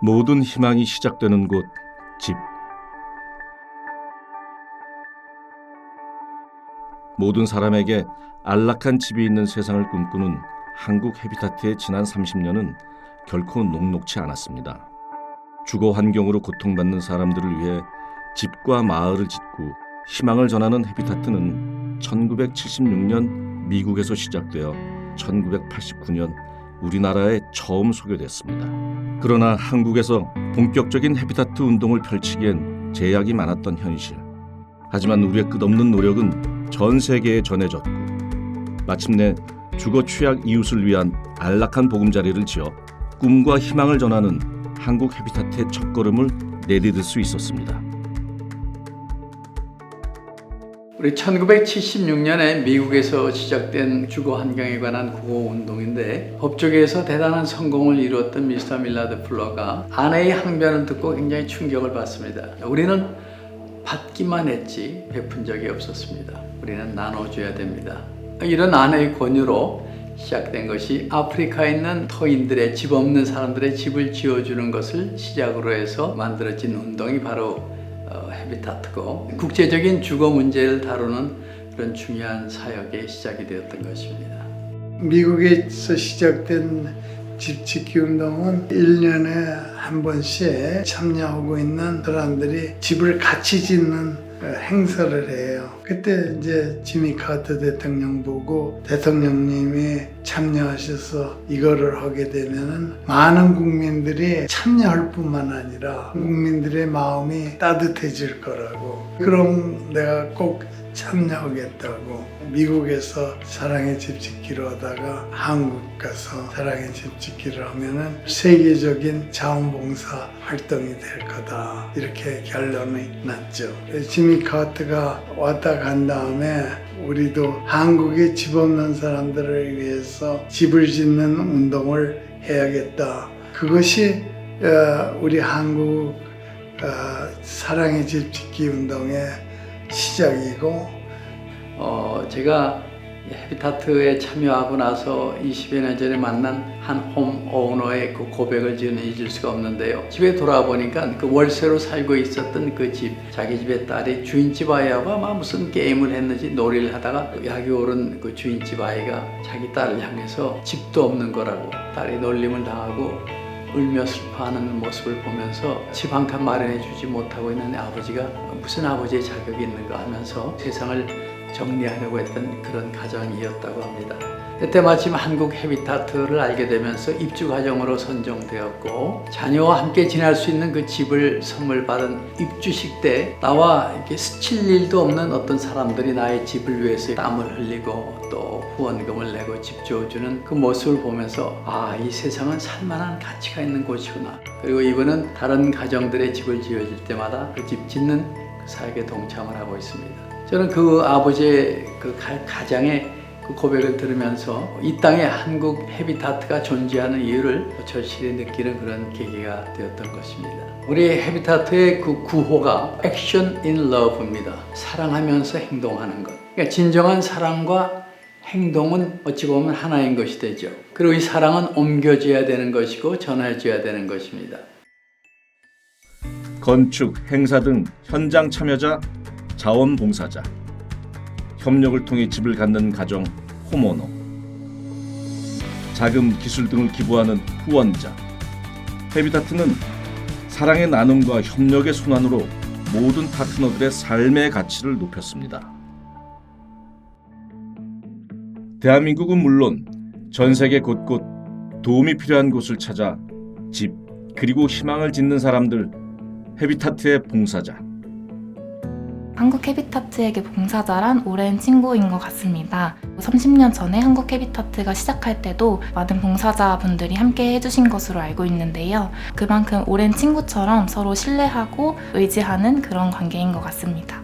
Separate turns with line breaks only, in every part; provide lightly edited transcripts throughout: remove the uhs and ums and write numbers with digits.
모든 희망이 시작되는 곳, 집. 모든 사람에게 안락한 집이 있는 세상을 꿈꾸는 한국 헤비타트의 지난 30년은 결코 녹록지 않았습니다. 주거 환경으로 고통받는 사람들을 위해 집과 마을을 짓고 희망을 전하는 헤비타트는 1976년 미국에서 시작되어 1989년 우리나라에 처음 소개됐습니다. 그러나 한국에서 본격적인 헤비타트 운동을 펼치기엔 제약이 많았던 현실. 하지만 우리의 끝없는 노력은 전 세계에 전해졌고 마침내 주거 취약 이웃을 위한 안락한 보금자리를 지어 꿈과 희망을 전하는 한국 헤비타트의 첫걸음을 내디딜 수 있었습니다.
우리 1976년에 미국에서 시작된 주거 환경에 관한 구호 운동인데 법조계에서 대단한 성공을 이루었던 미스터 밀라드 플러가 아내의 항변을 듣고 굉장히 충격을 받습니다. 우리는 받기만 했지 베푼 적이 없었습니다. 우리는 나눠줘야 됩니다. 이런 아내의 권유로 시작된 것이 아프리카에 있는 터인들의 집 없는 사람들의 집을 지어주는 것을 시작으로 해서 만들어진 운동이 바로 헤비타트고 국제적인 주거 문제를 다루는 그런 중요한 사역의 시작이 되었던 것입니다.
미국에서 시작된 집 짓기 운동은 1년에 한 번씩 참여하고 있는 사람들이 집을 같이 짓는 행사를 해요. 그때 이제 지미 카터 대통령 보고 대통령님이 참여하셔서 이거를 하게 되면은 많은 국민들이 참여할 뿐만 아니라 국민들의 마음이 따뜻해질 거라고. 그럼 내가 꼭 참여하겠다고 미국에서 사랑의 집 짓기로 하다가 한국 가서 사랑의 집 짓기를 하면은 세계적인 자원봉사 활동이 될 거다 이렇게 결론이 났죠. 지미 카트가 왔다 간 다음에 우리도 한국의 집 없는 사람들을 위해서 집을 짓는 운동을 해야겠다. 그것이 우리 한국 사랑의 집 짓기 운동의 시작이고
제가 헤비타트에 참여하고 나서 20여 년 전에 만난 한 홈오너의 그 고백을 저는 잊을 수가 없는데요. 집에 돌아보니까 그 월세로 살고 있었던 그 집, 자기 집의 딸이 주인집 아이하고 아마 무슨 게임을 했는지 놀이를 하다가 약이 오른 그 주인집 아이가 자기 딸을 향해서 집도 없는 거라고 딸이 놀림을 당하고 울며 슬퍼하는 모습을 보면서 집 한 칸 마련해 주지 못하고 있는 아버지가 무슨 아버지의 자격이 있는가 하면서 세상을 정리하려고 했던 그런 가정이었다고 합니다. 그때 마침 한국 헤비타트를 알게 되면서 입주 가정으로 선정되었고 자녀와 함께 지낼 수 있는 그 집을 선물 받은 입주식 때 나와 이렇게 스칠 일도 없는 어떤 사람들이 나의 집을 위해서 땀을 흘리고 또 후원금을 내고 집 지어주는 그 모습을 보면서 이 세상은 살만한 가치가 있는 곳이구나. 그리고 이번은 다른 가정들의 집을 지어줄 때마다 그 집 짓는 그 사역에 동참을 하고 있습니다. 저는 그 아버지의 그 가장의 그 고백을 들으면서 이 땅에 한국 헤비타트가 존재하는 이유를 절실히 느끼는 그런 계기가 되었던 것입니다. 우리 헤비타트의 그 구호가 Action in Love입니다. 사랑하면서 행동하는 것. 그러니까 진정한 사랑과 행동은 어찌 보면 하나인 것이 되죠. 그리고 이 사랑은 옮겨져야 되는 것이고 전해져야 되는 것입니다.
건축, 행사 등 현장 참여자, 자원봉사자, 협력을 통해 집을 갖는 가정, 홈오너, 자금, 기술 등을 기부하는 후원자. 헤비타트는 사랑의 나눔과 협력의 순환으로 모든 파트너들의 삶의 가치를 높였습니다. 대한민국은 물론 전 세계 곳곳 도움이 필요한 곳을 찾아 집, 그리고 희망을 짓는 사람들, 헤비타트의 봉사자.
한국 헤비타트에게 봉사자란 오랜 친구인 것 같습니다. 30년 전에 한국 헤비타트가 시작할 때도 많은 봉사자분들이 함께 해주신 것으로 알고 있는데요. 그만큼 오랜 친구처럼 서로 신뢰하고 의지하는 그런 관계인 것 같습니다.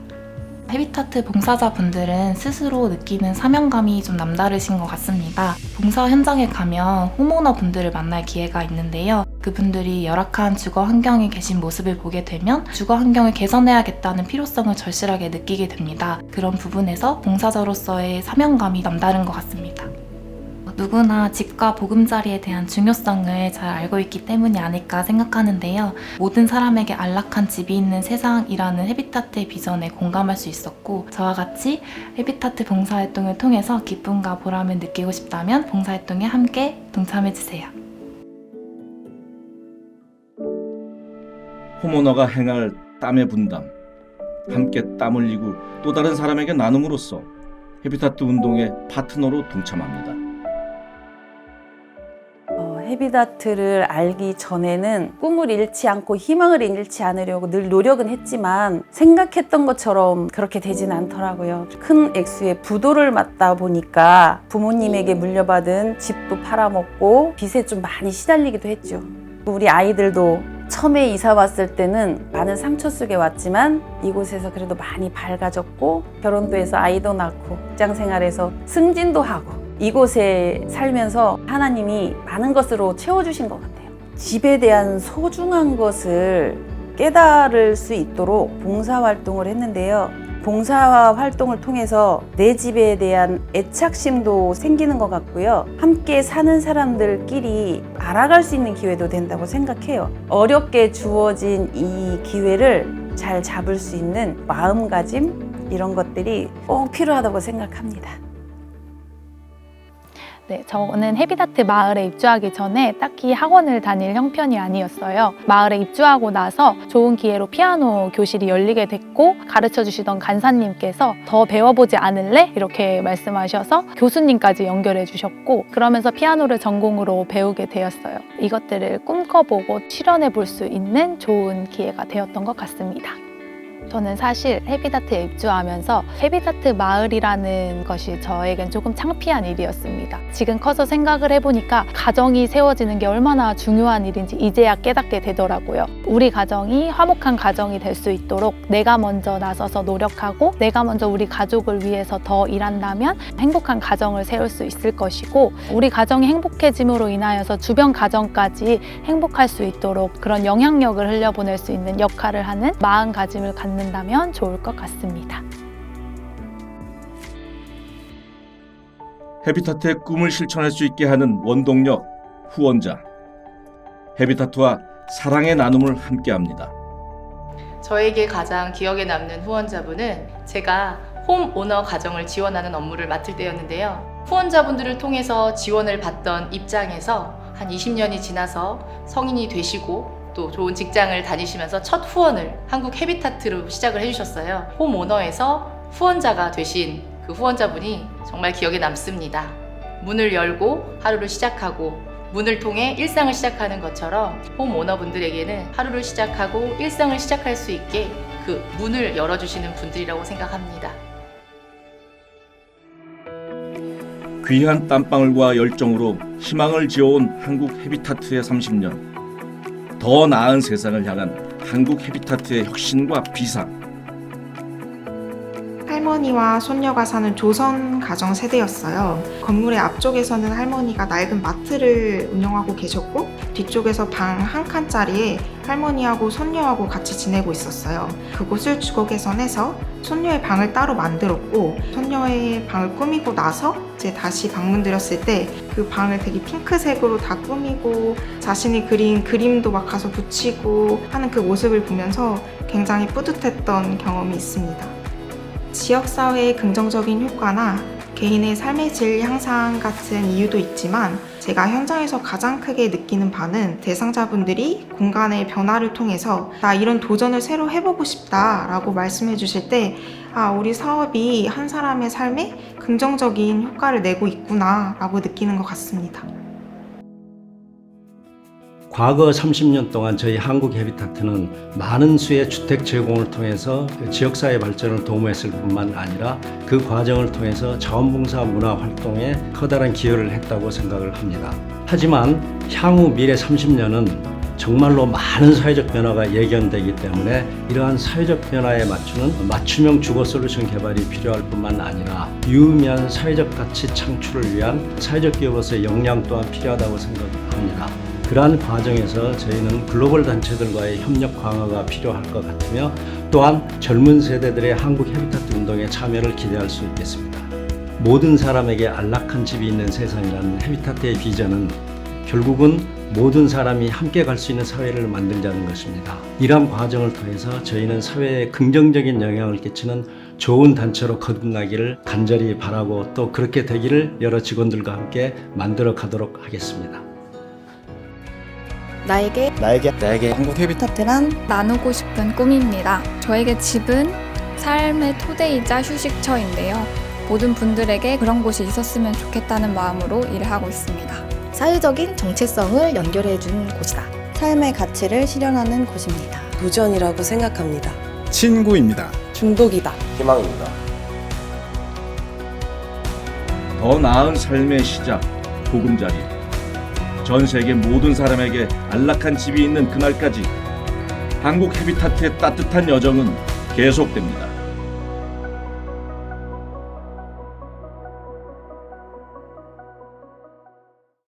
헤비타트 봉사자분들은 스스로 느끼는 사명감이 좀 남다르신 것 같습니다. 봉사 현장에 가면 홈오너 분들을 만날 기회가 있는데요. 그분들이 열악한 주거 환경에 계신 모습을 보게 되면 주거 환경을 개선해야겠다는 필요성을 절실하게 느끼게 됩니다. 그런 부분에서 봉사자로서의 사명감이 남다른 것 같습니다. 누구나 집과 보금자리에 대한 중요성을 잘 알고 있기 때문이 아닐까 생각하는데요. 모든 사람에게 안락한 집이 있는 세상이라는 헤비타트의 비전에 공감할 수 있었고, 저와 같이 헤비타트 봉사활동을 통해서 기쁨과 보람을 느끼고 싶다면 봉사활동에 함께 동참해주세요.
홈오너가 행할 땀의 분담, 함께 땀 흘리고 또 다른 사람에게 나눔으로써 헤비타트 운동의 파트너로 동참합니다.
헤비타트를 알기 전에는 꿈을 잃지 않고 희망을 잃지 않으려고 늘 노력은 했지만 생각했던 것처럼 그렇게 되진 않더라고요. 큰 액수의 부도를 맞다 보니까 부모님에게 물려받은 집도 팔아먹고 빚에 좀 많이 시달리기도 했죠. 우리 아이들도 처음에 이사 왔을 때는 많은 상처 속에 왔지만 이곳에서 그래도 많이 밝아졌고, 결혼도 해서 아이도 낳고 직장 생활에서 승진도 하고, 이곳에 살면서 하나님이 많은 것으로 채워주신 것 같아요. 집에 대한 소중한 것을 깨달을 수 있도록 봉사활동을 했는데요. 봉사활동을 통해서 내 집에 대한 애착심도 생기는 것 같고요. 함께 사는 사람들끼리 알아갈 수 있는 기회도 된다고 생각해요. 어렵게 주어진 이 기회를 잘 잡을 수 있는 마음가짐, 이런 것들이 꼭 필요하다고 생각합니다.
네, 저는 헤비타트 마을에 입주하기 전에 딱히 학원을 다닐 형편이 아니었어요. 마을에 입주하고 나서 좋은 기회로 피아노 교실이 열리게 됐고, 가르쳐 주시던 간사님께서 더 배워보지 않을래? 이렇게 말씀하셔서 교수님까지 연결해 주셨고, 그러면서 피아노를 전공으로 배우게 되었어요. 이것들을 꿈꿔보고 실현해 볼 수 있는 좋은 기회가 되었던 것 같습니다. 저는 사실 헤비타트에 입주하면서 헤비타트 마을이라는 것이 저에겐 조금 창피한 일이었습니다. 지금 커서 생각을 해보니까 가정이 세워지는 게 얼마나 중요한 일인지 이제야 깨닫게 되더라고요. 우리 가정이 화목한 가정이 될 수 있도록 내가 먼저 나서서 노력하고, 내가 먼저 우리 가족을 위해서 더 일한다면 행복한 가정을 세울 수 있을 것이고, 우리 가정이 행복해짐으로 인하여서 주변 가정까지 행복할 수 있도록 그런 영향력을 흘려보낼 수 있는 역할을 하는 마음가짐을 갖는다면 좋을 것 같습니다.
헤비타트의 꿈을 실천할 수 있게 하는 원동력, 후원자. 헤비타트와 사랑의 나눔을 함께합니다.
저에게 가장 기억에 남는 후원자분은 제가 홈오너 가정을 지원하는 업무를 맡을 때였는데요. 후원자분들을 통해서 지원을 받던 입장에서 한 20년이 지나서 성인이 되시고 또 좋은 직장을 다니시면서 첫 후원을 한국 헤비타트로 시작을 해주셨어요. 홈오너에서 후원자가 되신 그 후원자분이 정말 기억에 남습니다. 문을 열고 하루를 시작하고, 문을 통해 일상을 시작하는 것처럼 홈오너분들에게는 하루를 시작하고 일상을 시작할 수 있게 그 문을 열어주시는 분들이라고 생각합니다.
귀한 땀방울과 열정으로 희망을 지어온 한국 헤비타트의 30년. 더 나은 세상을 향한 한국 헤비타트의 혁신과 비상.
할머니와 손녀가 사는 조선 가정 세대였어요. 건물의 앞쪽에서는 할머니가 낡은 마트를 운영하고 계셨고, 뒤쪽에서 방 한 칸짜리에 할머니하고 손녀하고 같이 지내고 있었어요. 그곳을 주거 개선해서 손녀의 방을 따로 만들었고, 손녀의 방을 꾸미고 나서 이제 다시 방문드렸을 때 그 방을 되게 핑크색으로 다 꾸미고 자신이 그린 그림도 막 가서 붙이고 하는 그 모습을 보면서 굉장히 뿌듯했던 경험이 있습니다. 지역사회의 긍정적인 효과나 개인의 삶의 질 향상 같은 이유도 있지만, 제가 현장에서 가장 크게 느끼는 바는 대상자분들이 공간의 변화를 통해서 나 이런 도전을 새로 해보고 싶다 라고 말씀해 주실 때, 우리 사업이 한 사람의 삶에 긍정적인 효과를 내고 있구나 라고 느끼는 것 같습니다.
과거 30년 동안 저희 한국 헤비타트는 많은 수의 주택 제공을 통해서 지역사회 발전을 도모했을 뿐만 아니라 그 과정을 통해서 자원봉사 문화 활동에 커다란 기여를 했다고 생각을 합니다. 하지만 향후 미래 30년은 정말로 많은 사회적 변화가 예견되기 때문에 이러한 사회적 변화에 맞추는 맞춤형 주거 솔루션 개발이 필요할 뿐만 아니라 유의미한 사회적 가치 창출을 위한 사회적 기업으로서의 역량 또한 필요하다고 생각합니다. 그러한 과정에서 저희는 글로벌 단체들과의 협력 강화가 필요할 것 같으며, 또한 젊은 세대들의 한국 헤비타트 운동에 참여를 기대할 수 있겠습니다. 모든 사람에게 안락한 집이 있는 세상이라는 헤비타트의 비전은 결국은 모든 사람이 함께 갈 수 있는 사회를 만들자는 것입니다. 이러한 과정을 통해서 저희는 사회에 긍정적인 영향을 끼치는 좋은 단체로 거듭나기를 간절히 바라고 또 그렇게 되기를 여러 직원들과 함께 만들어 가도록 하겠습니다.
나에게
한국
헤비타트란
나누고 싶은 꿈입니다. 저에게 집은 삶의 토대이자 휴식처인데요. 모든 분들에게 그런 곳이 있었으면 좋겠다는 마음으로 일을 하고 있습니다.
사회적인 정체성을 연결해주는 곳이다. 삶의 가치를 실현하는 곳입니다.
도전이라고 생각합니다.
친구입니다.
중독이다.
희망입니다.
더 나은 삶의 시작, 보금자리. 전 세계 모든 사람에게 안락한 집이 있는 그날까지 한국 헤비타트의 따뜻한 여정은 계속됩니다.